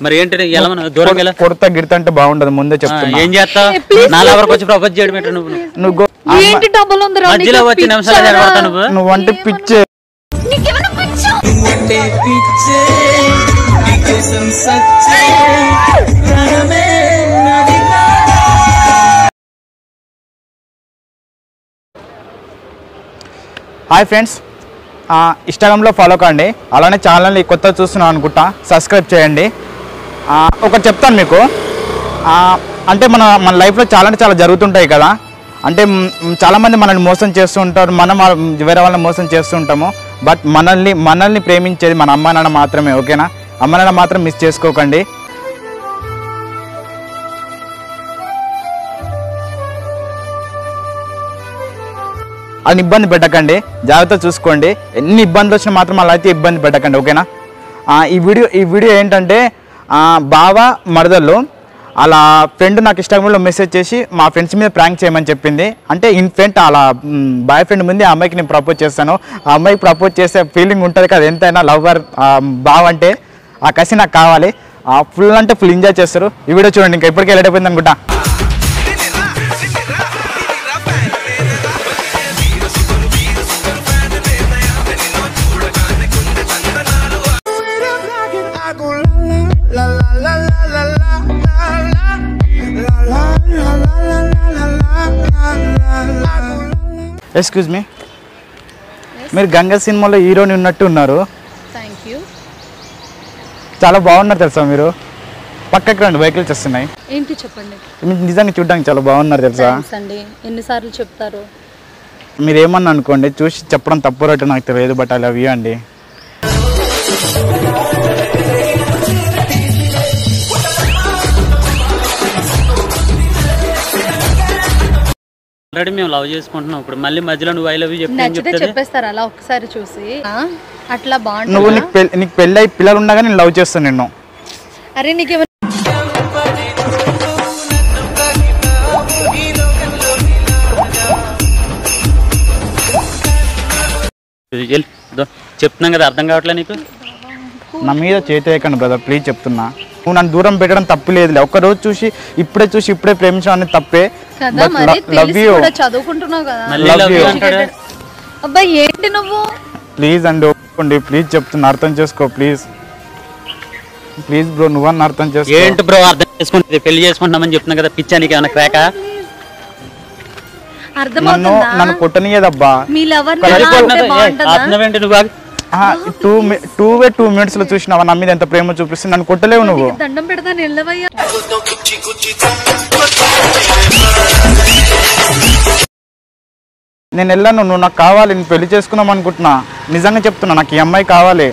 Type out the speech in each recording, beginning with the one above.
మరి ఏంటి ఎలా దూరం ఎలా కొడతా గిడతా అంటే బాగుండదు ముందే చెప్తున్నా. ఏం చేస్తావు? నా లవర్ వచ్చి ప్రపోజ్ చేయడం ఏంటి? నువ్వు ఏంటి డబుల్ ఉంది రా మధ్యలో వచ్చి నిమిషాలు జరగడతావు. నువ్వు అంటే పిచ్చే. హాయ్ ఫ్రెండ్స్, ఇన్స్టాగ్రామ్లో ఫాలో కండి, అలానే ఛానల్ని కొత్త చూస్తున్నాను అనుకుంటా సబ్స్క్రైబ్ చేయండి. ఒకటి చెప్తాను మీకు, అంటే మన లైఫ్లో చాలా జరుగుతుంటాయి కదా. అంటే చాలామంది మనల్ని మోసం చేస్తూ ఉంటారు, మనం వేరే వాళ్ళని మోసం చేస్తూ ఉంటాము. బట్ మనల్ని ప్రేమించేది మన అమ్మ నాన్న మాత్రమే. ఓకేనా? అమ్మ నాన్న మాత్రం మిస్ చేసుకోకండి. వాళ్ళని ఇబ్బంది పెట్టకండి, జాగ్రత్త చూసుకోండి. ఎన్ని ఇబ్బందులు వచ్చినా మాత్రం అలా అయితే ఇబ్బంది పెట్టకండి. ఓకేనా? ఈ వీడియో ఏంటంటే బావ మరదళ్ళు అలా ఫ్రెండ్ నాకు ఇన్స్టాగ్రామ్లో మెసేజ్ చేసి మా ఫ్రెండ్స్ మీద ప్రాంక్ చేయమని చెప్పింది. అంటే ఇన్ ఫ్రెండ్ అలా బాయ్ ఫ్రెండ్ ముందు ఆ అమ్మాయికి నేను ప్రపోజ్ చేస్తాను. ఆ అమ్మాయికి ప్రపోజ్ చేసే ఫీలింగ్ ఉంటుంది కదా, ఎంతైనా లవర్ బావ అంటే ఆ కసి నాకు కావాలి. ఫుల్ అంటే ఫుల్ ఎంజాయ్ చేస్తారు. ఈ వీడియో చూడండి. ఇంకా ఇప్పటికే లేట్ అయిపోయింది అనుకుంటా. ఎక్స్క్యూజ్ మీ, మీరు గంగా సినిమాలో హీరోని ఉన్నట్టు ఉన్నారు. చాలా బాగున్నారు తెలుసా మీరు. పక్కకి రండి, వెహికల్స్ వస్తున్నాయి. ఏంటి చెప్పండి. నిజంగా చూడడానికి చాలా బాగున్నారు తెలుసా. ఎన్నిసార్లు చెప్తారు? మీరు ఏమన్నా అనుకోండి, చూసి చెప్పడం తప్పు రట్టు నాకు తెలియదు, బట్ ఐ లవ్ యూ అండి. ఆల్రెడీ మేము లవ్ చేసుకుంటున్నాం. ఇప్పుడు మళ్ళీ మధ్యలో నువ్వు ఐ లవ్ యూ చెప్పేస్తారు అలా ఒక్కసారి చూసి. అట్లా బాగుంటుంది. నువ్వు నీకు పెళ్ళి అయి పిల్లలు ఉండగా నేను లవ్ చేస్తాను నిన్ను. అరే నీకేమో చెప్తున్నాం కదా, అర్థం కావట్లే నీకు? నా మీద చేతేయకండి బ్రదర్, ప్లీజ్ చెప్తున్నా. నువ్వు నన్ను దూరం పెట్టడం తప్పు లేదు. ఒక్కరోజు చూసి ఇప్పుడే ప్రేమించడం అనేది తప్పే. చదువుకుంటున్నావు కదా. అబ్బాయి ఏంటి నువ్వు? ప్లీజ్ అండి ఒప్పుకోండి, ప్లీజ్ చెప్తున్నా, అర్థం చేసుకో ప్లీజ్. ప్లీజ్ బ్రో, నువ్వన్నా అర్థం చేసుకో. ఏంటి బ్రో అర్థం చేసుకుంటుంది? పెళ్లి చేసుకుంటున్నామని చెప్తున్నా కదా, పిచ్చా నీకు ఏమైనా క్రాక? నన్ను కొట్టనియదబ్బా. 2 minutes లో చూసినావా నా మీద ఎంత ప్రేమ చూపిస్తుంది? నన్ను కొట్టలేవు నువ్వు. దండం పెడతాను, వెళ్ళవయ్యా. నేను వెళ్ళాను, నువ్వు నాకు కావాలి, నేను పెళ్లి చేసుకుందాం అనుకుంటున్నా. నిజంగా చెప్తున్నా, నాకు ఈ అమ్మాయి కావాలి.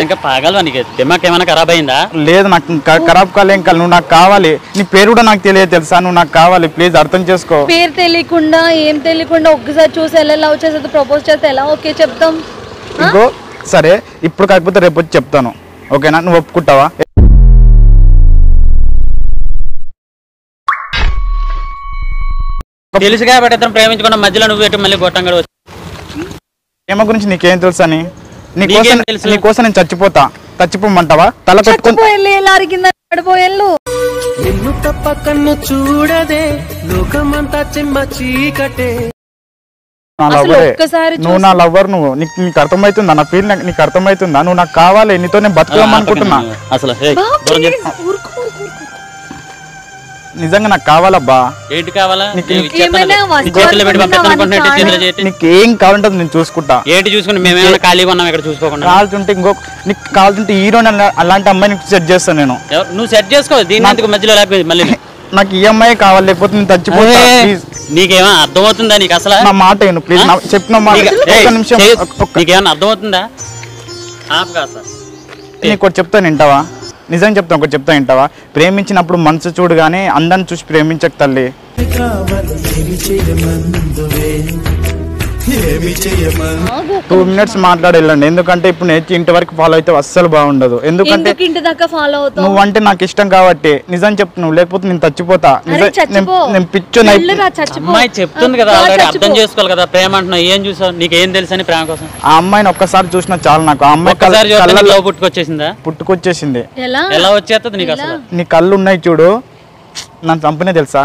ఇంకా పాగలవా? నీకు దిమాగ్ ఏమైనా ఖరాబ్ అయిందా? లేదు, నాకు ఖరాబ్ కాలేం కాదు. నువ్వు నాకు కావాలి. నీ పేరు కూడా నాకు తెలియదు తెలుసా. నువ్వు నాకు కావాలి, ప్లీజ్ అర్థం చేసుకో. పేరు తెలియకుండా ఏం తెలియకుండా ఒక్కసారి చూసి ఎలా లవ్ చేసేది ప్రపోజ్ చేస్తే ఎలా ఓకే చెప్తాం? ఇంకో సరే, ఇప్పుడు కాకపోతే రేపు వచ్చి చెప్తాను. ఓకేనా? నువ్వు ఒప్పుకుంటావా? తెలుసు కాబట్టి ఇద్దరం ప్రేమించుకున్న మధ్యలో నువ్వు ఎటు మళ్ళీ గొట్టంగా ప్రేమ గురించి నీకేం తెలుసు అని? నీకోసం నేను చచ్చిపోమంటావా? తల పెట్టుకుని నువ్వు నా లవ్వర్. నీకు అర్థమవుతుందా నా ఫీల్? నీకు అర్థమవుతుందా? నువ్వు నాకు కావాలి, నీతో నేను బతుకుదాం అనుకుంటున్నా. అసలు నిజంగా నాకు కావాలబ్బా. ఏంటి కావాలా? నీకేం కావాలంటే నేను చూసుకుంటా. ఏంటి చూసుకుంటే మేమేమైనా ఖాళీగా ఉన్నాం ఇక్కడ చూసుకోకుండా? కావాల్సింటే నీకు కావాల్సింటే హీరోని అలాంటి అమ్మాయిని సెట్ చేస్తాను నేను. నువ్వు సెట్ చేసుకో, దీని మధ్యలో లేకపోతే మళ్ళీ నాకు ఈ అమ్మాయి కావాలి, లేకపోతే నేను చచ్చిపోతా. నీకేమైనా అర్థమవుతుందా? నీకు అసలు నా మాట ప్లీజ్, చెప్పిన నిమిషం. నీకేమైనా అర్థమవుతుందా? నీకు ఒకటి చెప్తాను, వింటావా? నిజం చెప్తాను, ఒకటి చెప్తా వింటావా? ప్రేమించినప్పుడు మనసు చూడు గానీ అందరిని చూసి ప్రేమించక తల్లి. 2 minutes మాట్లాడి వెళ్ళండి. ఎందుకంటే ఇప్పుడు నేను ఇంటి వరకు ఫాలో అయితే అస్సలు బాగుండదు. ఎందుకంటే ఇంటి దాకా ఫాలో అవుతావు. నువ్వంటే నాకు ఇష్టం కాబట్టి నిజం చెప్తున్నావు, లేకపోతే నేను చచ్చిపోతా. నేను పిచ్చోని అమ్మాయి చెప్తుంది కదా ఆల్రెడీ, అర్థం చేసుకోవాలి కదా. ప్రేమ అంటున్నావు, ఏం చూసావు, నీకు ఏం తెలుసు అని ప్రేమ కోసం. ఆ అమ్మాయిని ఒక్కసారి చూసినా చాలు నాకు. ఆ అమ్మాయి కళ్ళలో పుట్టుకొచ్చేసింది. ఎలా వచ్చేస్తుంది నీకు అసలు? నీ కళ్ళు ఉన్నాయి చూడు, నన్ను చంపినే తెలుసా.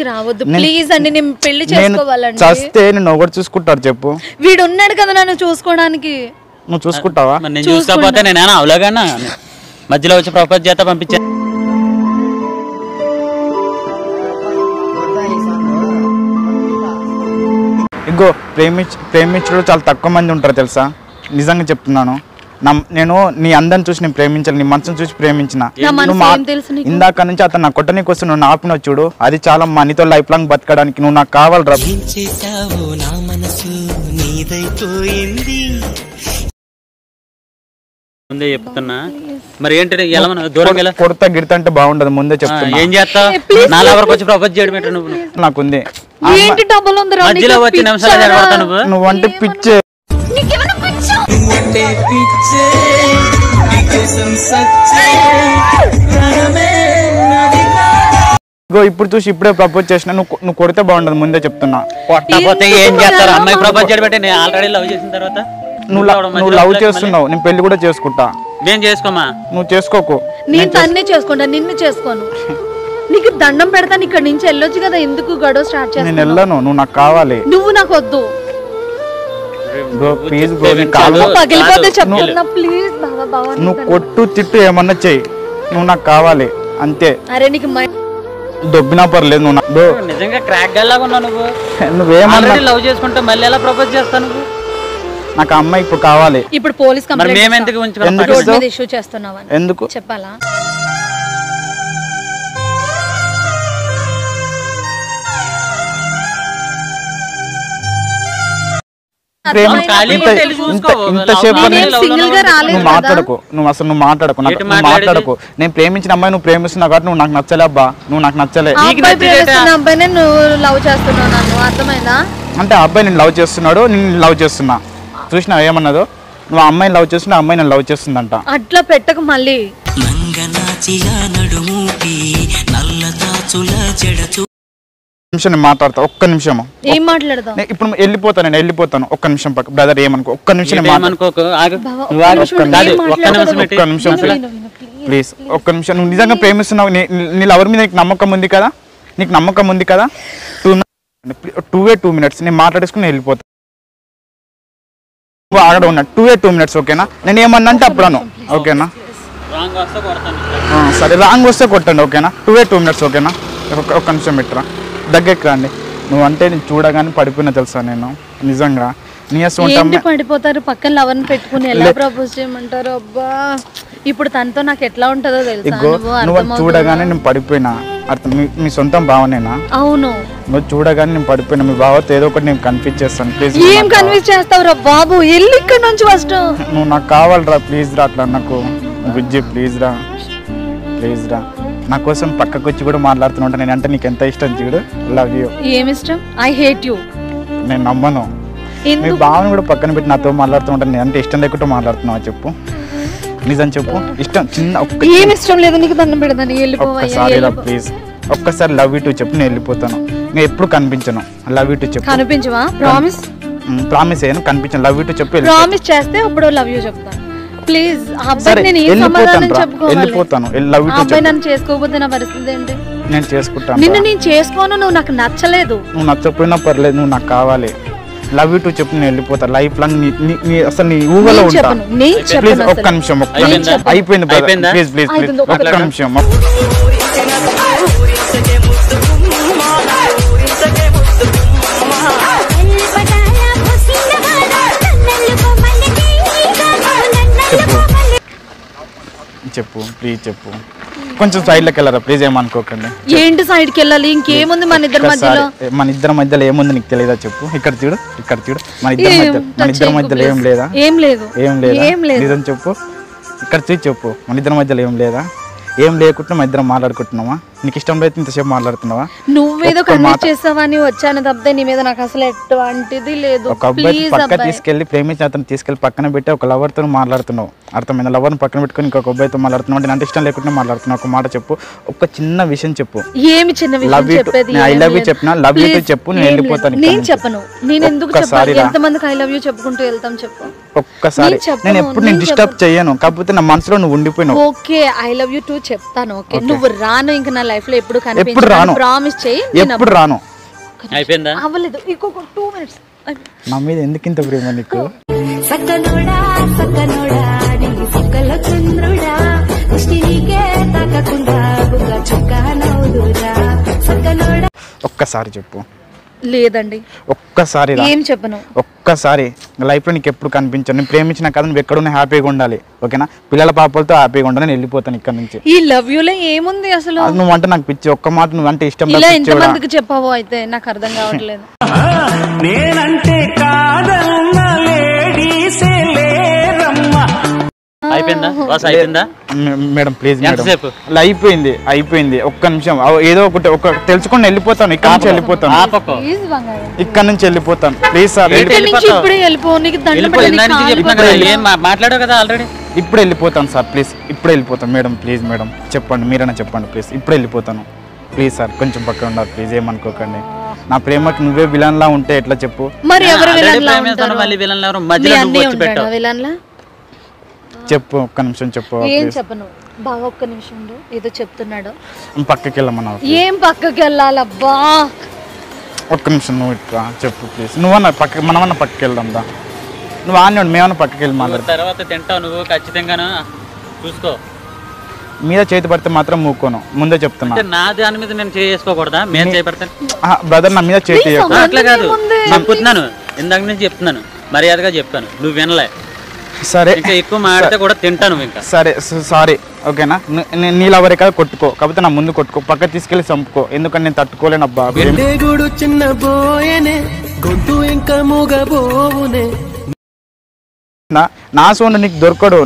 రావద్దు ప్లీజ్ అండి, నేను పెళ్లి చేసుకోవాలండి. చస్తే నేను ఒకటి చూసుకుంటాడు చెప్పు. వీడు ఉన్నాడు కదా నన్ను చూసుకోవడానికి. నువ్వు చూసుకుంటావా? నేను చూసుకోకపోతే నేనేనా అవలాగానా మధ్యలో వచ్చి ప్రపోజ్ చేత పంపించా. ఇంకో ప్రేమించడం చాలా తక్కువ మంది ఉంటారు తెలుసా, నిజంగా చెప్తున్నాను. నేను నీ అందరిని చూసి నేను ప్రేమించాను, నీ మనసును చూసి ప్రేమించిన. ఇందాక నుంచి అతను నా కొట్టనికి వస్తే నువ్వు ఆపిన చూడు, అది చాలా మనీతో లైఫ్ లాంగ్ బతకడానికి నువ్వు నాకు కావాలరా. ముందే చెప్తున్నా మరి ఏంటి, కొడతా గిడతా అంటే బాగుండదు. ముందే చెప్తున్నా. ఏం చేస్తావు? నా లవర్కి వచ్చి ప్రపోజ్ చేయడం ఏంటో నువ్వు. నాకుంది. మధ్యలో వచ్చి నిమిషాలు నువ్వంటే పిచ్చే. ఇప్పుడు చూసి ఇప్పుడే ప్రపోజ్ చేసిన, నువ్వు కొడితే బాగుండదు. ముందే చెప్తున్నా. కొట్టకపోతే ఏం చేస్తారు? అమ్మాయి ప్రపోజ్ చేయడం నేను ఆల్రెడీ లవ్ చేసిన తర్వాత నువ్వు లవ్ చేస్తున్నావు, నేను పెళ్లి కూడా చేసుకుంటా. నేను చేసుకోమా? నువ్వు చేసుకోకు. నేను తన్నే చేసుకుంటా, నిన్ను చేసుకోను. నీకు దండం పెడతాను, ఇక్కడ నుంచి వెళ్ళొచ్చు కదా, ఎందుకు గొడవ స్టార్ట్ చేస్తా? నేను వెళ్ళను, నువ్వు నాకు కావాలి. నువ్వు నాకు వద్దు. నువ్వు కొట్టు తిట్టు ఏమన్నా చెయ్యి, నువ్వు నాకు కావాలి అంతే. అరే నీకు దొబ్బినా పర్లేదు. నువ్వు నిజంగా క్రాక్ గల్లాగా ఉన్నావు. నువ్వేమన్నా లవ్ చేసుకుంటా మళ్ళీ ఎలా ప్రపోజ్ చేస్తాను? నాకు అమ్మాయి ఇప్పుడు కావాలి. ఇప్పుడు పోలీస్ కంప్లైంట్ ఎందుకు చెప్పాలా? మాట్లాడకు. నేను ప్రేమించిన అమ్మాయి నువ్వు ప్రేమిస్తున్నావు కాబట్టి నువ్వు నాకు నచ్చలే అబ్బా. నువ్వు నాకు నచ్చలే అంటే ఆ అబ్బాయి నేను లవ్ చేస్తున్నాడు, నేను లవ్ చేస్తున్నా. చూసినా ఏమన్నదో, నువ్వు అమ్మాయిని లవ్ చేస్తున్నా, అమ్మాయి నేను లవ్ చేస్తుందంట. అట్లా పెట్టకు మళ్ళీ. నిమిషం నేను మాట్లాడతా, ఒక్క నిమిషం. ఏం మాట్లాడదాం? ఇప్పుడు వెళ్ళిపోతాను. ఒక్క నిమిషం బ్రదర్, ఏమనుకో. ఒక్క నిమిషం ప్లీజ్, ఒక్క నిమిషం. నువ్వు నిజంగా ప్రేమిస్తున్నావు, నీ లవర్ మీద నీకు నమ్మకం ఉంది కదా? నీకు నమ్మకం ఉంది కదా? 2 minutes నేను మాట్లాడేసుకుని వెళ్ళిపోతాను. నువ్వు ఆగడ ఉన్నా 2 minutes ఓకేనా? నేను ఏమన్నా అంటే అప్పుడు అను ఓకేనా? సరే, రాంగ్ వస్తే కొట్టండి ఓకేనా? 2 minutes ఓకేనా? ఒక్క నిమిషం పెట్టరా, దగ్గరికి రండి. నువ్వు అంటే నేను చూడగానే పడిపోయినా తెలుసా నేను, నిజంగా. పడిపోతారు పక్కన లవర్ని పెట్టుకుని ఎలా ప్రపోజ్ చేయమంటారు? అబ్బా, ఇప్పుడు తనతో నాకు ఎట్లా ఉంటుందో తెలుసా? నువ్వు చూడగానే నేను పడిపోయినా. అర్థం మీ సొంతం భావనేనా? అవును. నువ్వు చూడగానే నేను పడిపోయినా. మీ బావతో ఏదో ఒకటి నేను కన్ఫ్యూజ్ చేస్తాను. ప్లీజ్. ఏం కన్ఫ్యూజ్ చేస్తావు రా బాబు? వెళ్ళి ఇక్కడ నుంచి ఫస్ట్. నువ్వు నాకు కావాలరా, ప్లీజ్ రా. అట్లా నాకు బుజ్జి, ప్లీజ్ రా, ప్లీజ్ రా. నా కోసం పక్కకు వచ్చి కూడా మాట్లాడుతున్నా. నేను అంటే నీకు ఎంత ఇష్టం చూడు. Love you. ఏం ఇష్టం? I hate you. నేను నమ్మను. మీ బావని కూడా పక్కన పెట్టి నాతో మాట్లాడుతూ ఉంటాను. నేను అంటే ఇష్టం లేకుండా మాట్లాడుతున్నావా చెప్పు, నిజం చెప్పు. ఇష్టం చిన్న ఏం ఇష్టం లేదు నీకు, దండం పెడతాను. ఒక్కసారి రా ప్లీజ్, ఒక్కసారి లవ్ యూ టు చెప్పు, నేను వెళ్ళిపోతాను. నేను ఎప్పుడు కనిపించను. లవ్ యూ టు చెప్పు. కనిపించవా? ప్రామిస్? ప్రామిస్ అయ్యాను, కనిపించను. లవ్ యూ టు చెప్పు. ప్రామిస్ చేస్తే ఇప్పుడు లవ్ యూ చెప్తాను. ప్లీజ్. అబ్బాయి నేను ఏం సమాధానం చెప్పుకోవాలి? వెళ్ళిపోతాను. లవ్ యూ టు చెప్పు. అబ్బాయి నన్ను చేసుకోకపోతే నా పరిస్థితి ఏంటి? నేను చేసుకుంటాను. నిన్ను నేను చేసుకోను, నువ్వు నాకు నచ్చలేదు. నువ్వు నచ్చకపోయినా పర్లేదు, నువ్వు నాకు కావాలి. లవ్ యూ టు చెప్పు, నేను వెళ్ళిపోతా. లైఫ్ లాంగ్ అసలు నీ ఊహలో ఉంటా. ప్లీజ్ ఒక్క నిమిషం. అయిపోయింది ప్లీజ్ ప్లీజ్ ప్లీజ్ ఒక్క నిమిషం. చెప్పు ప్లీజ్ చెప్పు. కొంచెం సైడ్ లోకి వెళ్ళరా ప్లీజ్, ఏమనుకోకండి. ఏంటి సైడ్కి వెళ్ళాలి? ఇంకేముంది మన ఇద్దరి మధ్యలో? మన ఇద్దరి మధ్యలో ఏముంది నీకు తెలియదా చెప్పు. ఇక్కడ చూడు, ఇక్కడ చూడు. మన ఇద్దరి మధ్యలో ఏం లేదా? ఏం లేదు. ఏం లేదా? నిజం చెప్పు. ఇక్కడ చూసి చెప్పు, మన ఇద్దరి మధ్యలో ఏం లేదా? ఏం లేకుండా మా ఇద్దరం మాట్లాడుకుంటున్నావా? నీకు ఇష్టం లేదు ఇంతసేపు మాట్లాడుతున్నావా? నువ్వేదో కన్విన్స్ చేస్తావని వచ్చాను తప్పితే నీ మీద నాకు అసలు ఎటువంటిది లేదు. ఒక అబ్బాయి పక్క తీసుకెళ్లి ప్రేమించిన అతను తీసుకెళ్లి పక్కన పెట్టి ఒక లవర్ తో మాట్లాడుతున్నావు, అర్థమైందా? లవర్ పక్కన పెట్టుకుని ఇంకొక అబ్బాయితో మాట్లాడుతున్నావు అంటే నాకు ఇష్టం లేకుండా మాట్లాడుతున్నావు. ఒక మాట చెప్పు, ఒక చిన్న విషయం చెప్పు. ఏమి చిన్న విషయం చెప్పేది? ఐ లవ్ యూ చెప్పినా, లవ్ యూ చెప్పు, నేను వెళ్ళిపోతాను. నేను చెప్పను. నేను ఎందుకు చెప్పాలి? ఎంతమందికి ఐ లవ్ యూ చెప్పుకుంటూ వెళ్తాం చెప్పు. ఒక్కసారి నేను ఎప్పుడు నేను డిస్టర్బ్ చేయను, కాకపోతే నా మనసులో నువ్వు ఉండిపోయినావు. Okay, I love you too చెప్తాను. ఓకే, నువ్వు రాను ఇంకా నా లైఫ్ లో ఎప్పుడు కనిపించను, ప్రామిస్ చేయి. ఎప్పుడు రాను. అయిపోయిందా? అవ్వలేదు, ఇంకొక 2 minutes. నా మీద ఎందుకు ఇంత ప్రేమ నీకు? సకనోడా సకనోడా నీ సకల చంద్రుడా దృష్టికే తాకకుండా బుగ్గ చుక్క నవ్వుదురా సకనోడా. ఒక్కసారి చెప్పు. లేదండి, ఒక్కసారి ఏం చెప్పను. ఒక్కసారి లైఫ్ లో నీకు ఎప్పుడు కనిపించాను. నేను ప్రేమించిన కదా, నువ్వు ఎక్కడున్నా హ్యాపీగా ఉండాలి, ఓకేనా? పిల్లల పాపలతో హ్యాపీగా ఉండాలి. నేను వెళ్ళిపోతాను ఇక్కడ నుంచి. ఈ లవ్ యూ లో ఏముంది అసలు? నువ్వు అంటే నాకు పిచ్చి. ఒక్క మాట నువ్వు అంటే ఇష్టం. ఇలా ఎంతమందికి చెప్పావో అయితే నాకు అర్థం కావట్లేదు. నేనంటే కాదన్న లేడీసే లేరమ్మా. అయిపోయిందా బాస్? అయిపోయిందా మేడం? ప్లీజ్ మేడం, ఎంతసేపు? అయిపోయింది. ఒక్క నిమిషం, ఏదో ఒకటి తెలుసుకొని వెళ్ళిపోతాను. ఇక్కడ నుంచి వెళ్ళిపోతాను. ఇక్కడ నుంచి వెళ్ళిపోతాను. ప్లీజ్ సార్, ఇప్పుడే వెళ్ళిపో. నీకు దండం పెడతాను. ఏం మాట్లాడావు కదా ఆల్రెడీ. ఇప్పుడు వెళ్ళిపోతాను సార్, ప్లీజ్. ఇప్పుడు వెళ్ళిపోతాను మేడం. ప్లీజ్ మేడం చెప్పండి, మీరైనా చెప్పండి ప్లీజ్. ఇప్పుడు వెళ్ళిపోతాను ప్లీజ్ సార్. కొంచెం పక్కన ఉండాలి ప్లీజ్, ఏమనుకోకండి. నా ప్రేమకి నువ్వే విలన్ లా ఉంటే ఎట్లా చెప్పు? మరి ఎవరు విలన్ లా ఉంటారు? మళ్ళీ విలన్ ఎవరు? మధ్యలో నువ్వు వచ్చి పెట్టావు. విలన్ లా చెప్పు, ఒక్క నిమిషం చెప్పు. ఏం చెప్పను బాగా, ఒక్క నిమిషం ఉండు. ఏదో చెప్తున్నాడు. పక్కకి వెళ్ళమన్నా. ఏం పక్కకి వెళ్ళాలబ్బా? ఒక్క నిమిషం నువ్వు ఇట్లా చెప్పు ప్లీజ్. నువ్వన్నా పక్క, మనమన్నా పక్కకి వెళ్దాం దా. నువ్వు ఆన్నే మేమన్నా పక్కకి వెళ్ళి మాట్లాడు. తర్వాత తింటావు నువ్వు ఖచ్చితంగాను, చూసుకో. మీద చేతి పడితే మాత్రం మూకోను, ముందే చెప్తున్నా. నా దాని మీద నేను చేసుకోకూడదా? మేము చేయబడతాను బ్రదర్, నా మీద చేతి అట్లా కాదు చెప్తున్నాను. ఇందాక నుంచి చెప్తున్నాను, మర్యాదగా చెప్తాను. నువ్వు వినలే. సరే, ఇంకా ఎక్కువ మాడితే కూడా తింటాను ఇంకా. సరే సారీ, ఓకేనా? నీళ్ళెవరే కదా కొట్టుకో, కాకపోతే నా ముందు కొట్టుకో. పక్క తీసుకెళ్లి చంపుకో, ఎందుకంటే నేను తట్టుకోలేను అబ్బా. చిన్న బోయనే గొంతు ఇంకా మూగబోవునే. నా సోను నీకు దొరకడు.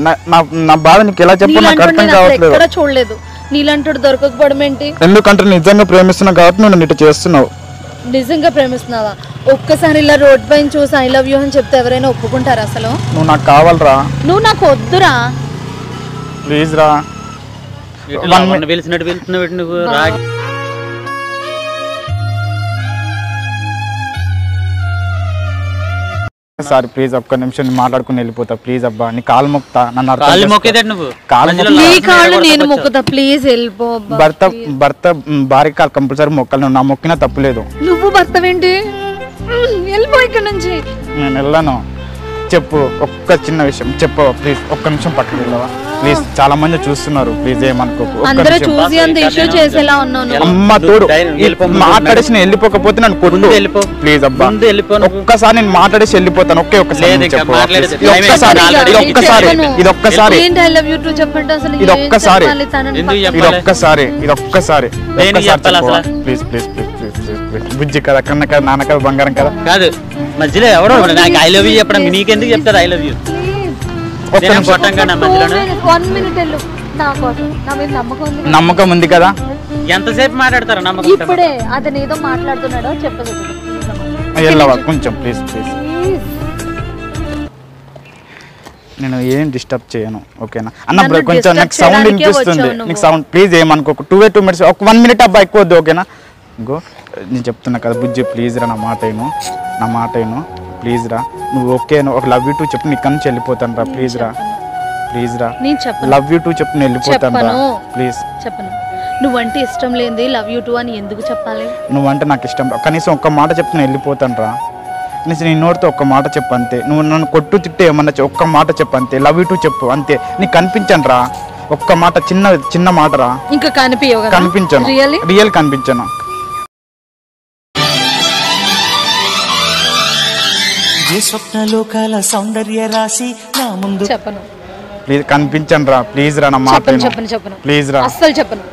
నా బాధ నీకు ఎలా చెప్పు నాకు అర్థం కావట్లేదు. ఎక్కడ చూడలేదు నీలాంటి దొరకకపోవడం ఏంటి? ఎందుకంటే నిజంగా ప్రేమిస్తున్నావు కాబట్టి నువ్వు నన్ను ఇటు చేస్తున్నావు. నిజంగా ప్రేమిస్తున్నావా? ఒక్కసారి ఇలా రోడ్ పైన చూసి ఐ లవ్ యూ అని చెప్తే ఎవరైనా ఒప్పుకుంటారా అసలు? నువ్వు నాకు కావాలరా. నువ్వు నాకు వద్దురా, ప్లీజ్ రా. పిలిచినట్టు పిలుస్తున్నావు నువ్వు. సార్ ప్లీజ్ ఒక్క నిమిషం మాట్లాడుకుని వెళ్ళిపోతా ప్లీజ్. అబ్బా నీ కాలు మొక్కుతా, నన్ను నేను మొక్కుతా ప్లీజ్ వెళ్ళిపో. భర్త భార్య కాలు కంపల్సరీ మొక్కలు, నా మొక్కినా తప్పులేదు. నువ్వు భర్తవేంటి? వెళ్ళిపో ఇక్కడ నుంచి. నేను వెళ్ళాను. చెప్పు, ఒక్క చిన్న విషయం చెప్పు ప్లీజ్. ఒక్క నిమిషం పక్కకి వెళ్ళవా ప్లీజ్? చాలా మంది చూస్తున్నారు ప్లీజ్, ఏమనుకోకు. అందరూ చూసి అంత ఇష్యూ చేసేలా ఉన్నాను. అమ్మ తోడు మాట్లాడేసి నేను వెళ్ళిపోకపోతే నన్ను కొట్టు ప్లీజ్. అబ్బా ఒక్కసారి నేను మాట్లాడేసి వెళ్ళిపోతాను. ఒకే ఒక్కసారి ఇది ప్లీజ్ ప్లీజ్ ప్లీజ్. బుజ్జి కదా, కన్న కదా, నాన్న కదా, బంగారం కదా. కాదు మధ్యలో ఎవడో నాకు ఐ లవ్ యూ చెప్పడం నీకెందుకు చెప్తారు ఐ లవ్ యూ? నమ్మకం ఉంది కదా? ఎంతసేపు మాట్లాడతారు నమ్మకం? ఇప్పుడే అతను ఏదో మాట్లాడుతున్నాడో చెప్పదు. వెళ్ళవా కొంచెం ప్లీజ్ ప్లీజ్. నేను ఏం డిస్టర్బ్ చేయను, ఓకేనా అన్న? కొంచెం నాకు సౌండ్ వినిపిస్తుంది, నీకు సౌండ్ ప్లీజ్ ఏమనుకోకు. 2 minutes, ఒక 1 minute అబ్బా, ఎక్కువ వద్దు, ఓకేనా? ఇంకో నేను చెప్తున్నా కదా బుజ్జి, ప్లీజ్ రా, నా మాట విను ప్లీజ్ రా. నువ్వు ఓకే, ఒక లవ్ యూ టూ చెప్పు, నీ నుంచి వెళ్ళిపోతాను రా ప్లీజ్ రా. లవ్ యూ టూ చెప్పు, నేను వెళ్ళిపోతాను రా ప్లీజ్. చెప్పను. నువ్వంటే ఇష్టం లేనిది లవ్ యూ టూ అని ఎందుకు చెప్పాలి? నువ్వంటే నాకు ఇష్టం, కనీసం ఒక్క మాట చెప్తే నేను వెళ్ళిపోతాను రా. కనీసం నీ నోటితో ఒక్క మాట చెప్పు అంతే. నువ్వు నన్ను కొట్టు తిట్టే ఏమన్నా ఒక్క మాట చెప్పు అంతే. లవ్ యూ టూ చెప్పు అంతే. నీకు కనిపించను రా, ఒక్క మాట, చిన్న మాట రా. ఇంకా కనిపించను, రియల్ కనిపించను. స్వప్నలోకాల సౌందర్య రాశి నా ముందు చెప్పను. ప్లీజ్ కనిపించను రా ప్లీజ్ రా, నా మాట చెప్పను ప్లీజ్ రా. అస్సలు చెప్పను,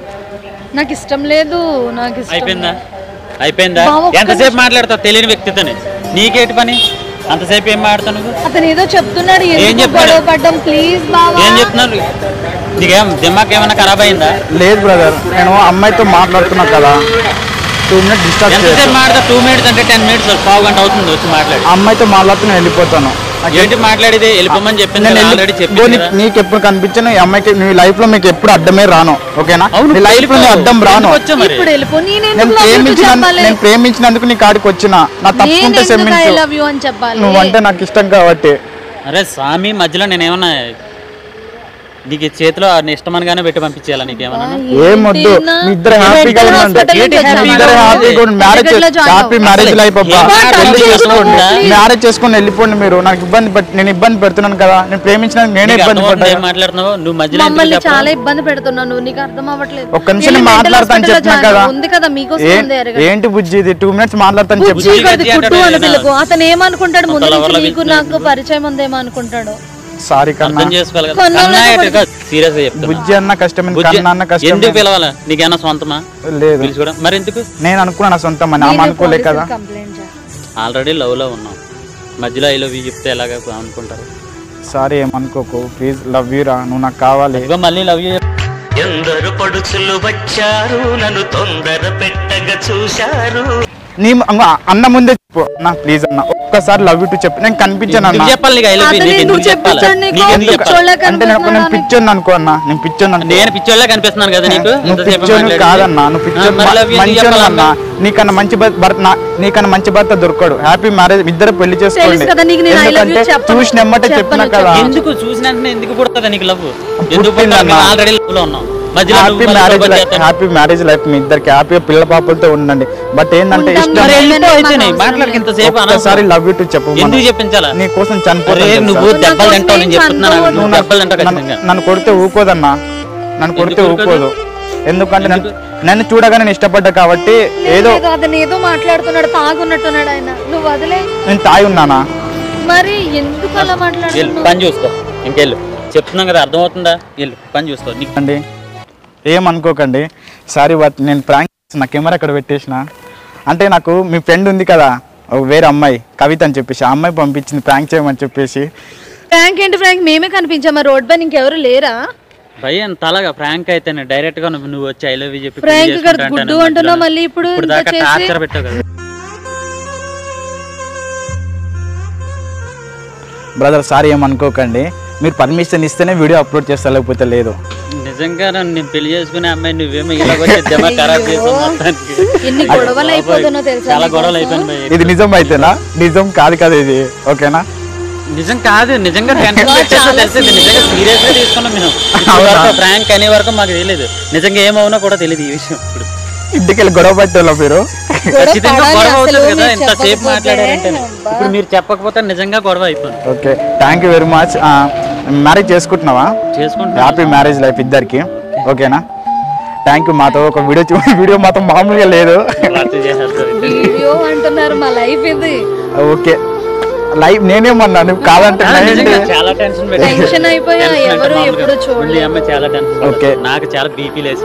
నాకు ఇష్టం లేదు. నాకు అయిపోయిందా? ఎంతసేపు మాట్లాడతావు తెలియని వ్యక్తితోనే? నీకేటి పని? అంతసేపు ఏం మాట్లాడతావు నువ్వు? అతను ఏదో చెప్తున్నాడు, ఏం ఎందుకు చెప్తున్నాడు? గొడవ పడ్డం ప్లీజ్ బావా. ఏం చెప్తున్నారు? నీకేం దిమాగ్ ఏమైనా ఖరాబ్ అయిందా? లేదు బ్రదర్, నేను అమ్మాయితో మాట్లాడుతున్నా కదా, 2 minutes డిస్టర్బ్ ఎంతసేపు చేస్తాను. మాట్లాడతా? 2 minutes అంటే 10 minutes, పావు గంట అవుతుంది వచ్చి మాట్లాడి. అమ్మాయితో మాట్లాడుతూ వెళ్ళిపోతాను. ఏంటి మాట్లాడేది? వెళ్ళిపోమని చెప్పింది నేను ఆల్రెడీ చెప్పింది కదా. నీకు ఎప్పుడు కనిపించాను ఈ అమ్మాయికి, నీ లైఫ్ లో మీకు ఎప్పుడు అడ్డమే రాను, ఓకేనా? అవును, నీ లైఫ్ లో నేను అడ్డం రాను. వచ్చా మరి? ఇప్పుడు వెళ్ళిపో. నేను ప్రేమించినందుకు నీ కాడికి వచ్చిన, నా తప్పుంటే ఐ క్షమించు. లవ్ యూ అని చెప్పాలి. నువ్వంటే నాకు ఇష్టం కాబట్టి. అరే స్వామి, మధ్యలో నేనేమన్నా నీకు చేతిలో ఇష్టమనగానే పెట్టి పంపించేయాలా? నీకేమన్నా ఏమొద్దు, మీ ఇద్దరు హ్యాపీగా ఉండండి. హ్యాపీ మ్యారేజ్ లైఫ్ అబ్బా. మ్యారేజ్ చేసుకుని వెళ్ళిపోండి మీరు. నాకు నేను ఇబ్బంది పెడుతున్నాను కదా, నేను ప్రేమించినందుకు నేనే ఇబ్బంది పడ్డా. మాట్లాడుతున్నావు నువ్వు మధ్యలో మమ్మల్ని చాలా ఇబ్బంది పెడుతున్నావు నువ్వు, నీకు అర్థం అవ్వట్లేదు. ఒక్క నిమిషం నేను మాట్లాడతాను చెప్తున్నా కదా. ఉంది కదా మీకోసం. ఏంటి బుజ్జి ఇది? 2 minutes మాట్లాడతాను చెప్పు. అతను ఏమనుకుంటాడు? ముందు నుంచి నీకు నాకు పరిచయం ఉందేమో అనుకుంటాడు. సారీ కన్నా, బుజ్జి అన్న కష్టమే, కన్నా అన్న కష్టం. ఎందుకు పిలవాలా? నీకేనా సొంతమా? లేదు. మరి ఎందుకు? నేను అనుకున్నా సొంతం అని, ఆమె అనుకోలే కదా. ఆల్రెడీ లవ్ లో ఉన్నాం, మధ్యలో ఐ లవ్ యూ చెప్తే ఎలాగ అనుకుంటారు? సారీ ఏమనుకోకు ప్లీజ్, లవ్ యూ రా, నువ్వు నాకు కావాలి. మళ్ళీ లవ్ యూ. ఎందరు పడుచులు వచ్చారు, నన్ను తొందర పెట్టగా చూశారు. నీ అన్న ముందే చెప్పు నా ప్లీజ్ అన్న, ఒక్కసారి లవ్ యూ టు చెప్పు. నేను కనిపించాను అన్న, చెప్పాలి అంటే నేను పిచ్చోని అనుకో అన్న, నేను పిచ్చోని అనుకో. నేను పిచ్చోళ్ళ కనిపిస్తున్నాను కదా నీకు? నువ్వు పిచ్చోని కాదన్నా, నువ్వు పిచ్చోని మంచోని అన్న. నీకన్నా మంచి భర్త దొరకడు. హ్యాపీ మ్యారేజ్, ఇద్దరు పెళ్లి చేసుకోండి. ఎందుకంటే చూసినమ్మటే చెప్పిన కదా. ఎందుకు చూసిన ఎందుకు పుడుతుందా నీకు లవ్? ఎందుకు ఆల్రెడీ లవ్ లో ఉన్నావు. హ్యాపీ మ్యారేజ్ లైఫ్, మీ ఇద్దరికి హ్యాపీ పిల్ల పాపలతో ఉండండి. బట్ ఏంటంటే ఒక్కసారి లవ్ యూ టు చెప్పు. ఎందుకు చెప్పించాలా? నీ కోసం చనిపోతాను. నువ్వు దెబ్బలు తింటావు, నేను చెప్తున్నాను. నన్ను కొడితే ఊకోదన్నా, నన్ను కొడితే ఊకోదు. ఎందుకంటే నన్ను చూడగానే నేను ఇష్టపడ్డా కాబట్టి. ఏదో మాట్లాడుతున్నాడు, తాగున్నట్టున్నాడు ఆయన. నువ్వు వదిలే. నేను తాగి ఉన్నానా? మరి ఎందుకు అలా మాట్లాడుతున్నావు? పని చూసుకో, ఇంకెళ్ళు. చెప్తున్నాం కదా, అర్థమవుతుందా? వెళ్ళు పని చూసుకో. అండి ఏమనుకోకండి, సారీ నేను ప్రాంక్ నా కెమెరా అక్కడ పెట్టేసిన. అంటే నాకు మీ ఫ్రెండ్ ఉంది కదా, వేరే అమ్మాయి కవిత అని చెప్పేసి, ఆ అమ్మాయి పంపించింది ప్రాంక్ చేయమని చెప్పేసి. ప్రాంక్ ఏంటి ఫ్రాంక్? మేమే కనిపించామా రోడ్ పైన? ఇంకెవరు లేరా? భయ అంత అలాగా ప్రాంక్ అయితే డైరెక్ట్ గా నువ్వు వచ్చి ఐ లవ్ యూ చెప్పి ప్రాంక్ గుడ్డు అంటున్నావు మళ్ళీ. ఇప్పుడు దాకా టార్చర్ పెట్టావు కదా బ్రదర్. సారీ ఏమనుకోకండి, మీరు పర్మిషన్ ఇస్తేనే వీడియో అప్లోడ్ చేస్తా, లేకపోతే లేదు. నిజంగా నేను పెళ్లి చేసుకునే అమ్మాయి నువ్వేమో ఇలా వచ్చేద్దామా ఖరాబ్ చేసావు మొత్తానికి. ఎన్ని గొడవలు అయిపోతున్నాయో తెలుసా? చాలా గొడవలు అయిపోయింది. ఇది నిజం అయితేనా? నిజం కాదు కదా ఇది, ఓకేనా? నిజం కాదు, నిజంగా నిజంగా సీరియస్ గా తీసుకున్నాం మేము. ప్రాంక్ అనే వరకు మాకు తెలియదు, నిజంగా ఏమవునా కూడా తెలియదు ఈ విషయం. ఇప్పుడు ఇంటికి వెళ్ళి గొడవ పట్టేలా మీరు ఖచ్చితంగా గొడవ అవుతుంది కదా, ఇంతసేపు మాట్లాడారంటే. ఇప్పుడు మీరు చెప్పకపోతే నిజంగా గొడవ అయిపోయింది. Okay, thank you very much. Marriage చేసుకుంటున్నావా? చేసుకుంటా. హ్యాపీ మ్యారేజ్ లైఫ్ ఇద్దరికి, ఓకేనా? Thank you. మాతో ఒక వీడియో మాతో మామూలుగా లేదు. వీడియో అంటున్నారు, మా లైఫ్ ఇది. ఓకే, లైఫ్ నేనేమన్నా నువ్వు కాదంటే చాలా టెన్షన్ అయిపోయా. ఎవరు ఎప్పుడు చూడండి, చాలా టెన్షన్. ఓకే, నాకు చాలా బీపీ లేసి.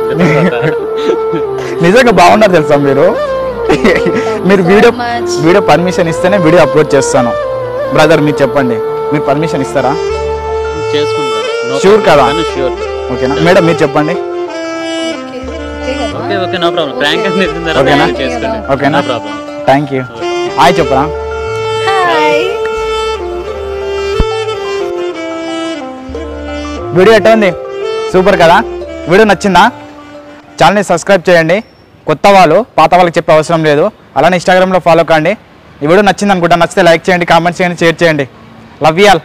నిజంగా బాగున్నారు తెలుసా మీరు. మీరు వీడియో పర్మిషన్ ఇస్తేనే వీడియో అప్లోడ్ చేస్తాను. బ్రదర్ మీరు చెప్పండి, మీరు పర్మిషన్ ఇస్తారా? చేసుకుంటాను. షూర్ కదా? షూర్. ఓకేనా మేడం, మీరు చెప్పండి. Okay okay, no problem. Prank ఓకేనా? ఓకేనా, థ్యాంక్ యూ. హాయ్ చెప్పరా. వీడియో ఎట్లా ఉంది? సూపర్ కదా? వీడియో నచ్చిందా? ఛానల్ని సబ్స్క్రైబ్ చేయండి. కొత్త వాళ్ళు పాత వాళ్ళకి చెప్పే అవసరం లేదు. అలానే ఇన్స్టాగ్రామ్లో ఫాలో కండి. ఈ వీడియో నచ్చింది అనుకుంటా. నచ్చితే లైక్ చేయండి, కామెంట్ చేయండి, షేర్ చేయండి. Love you all.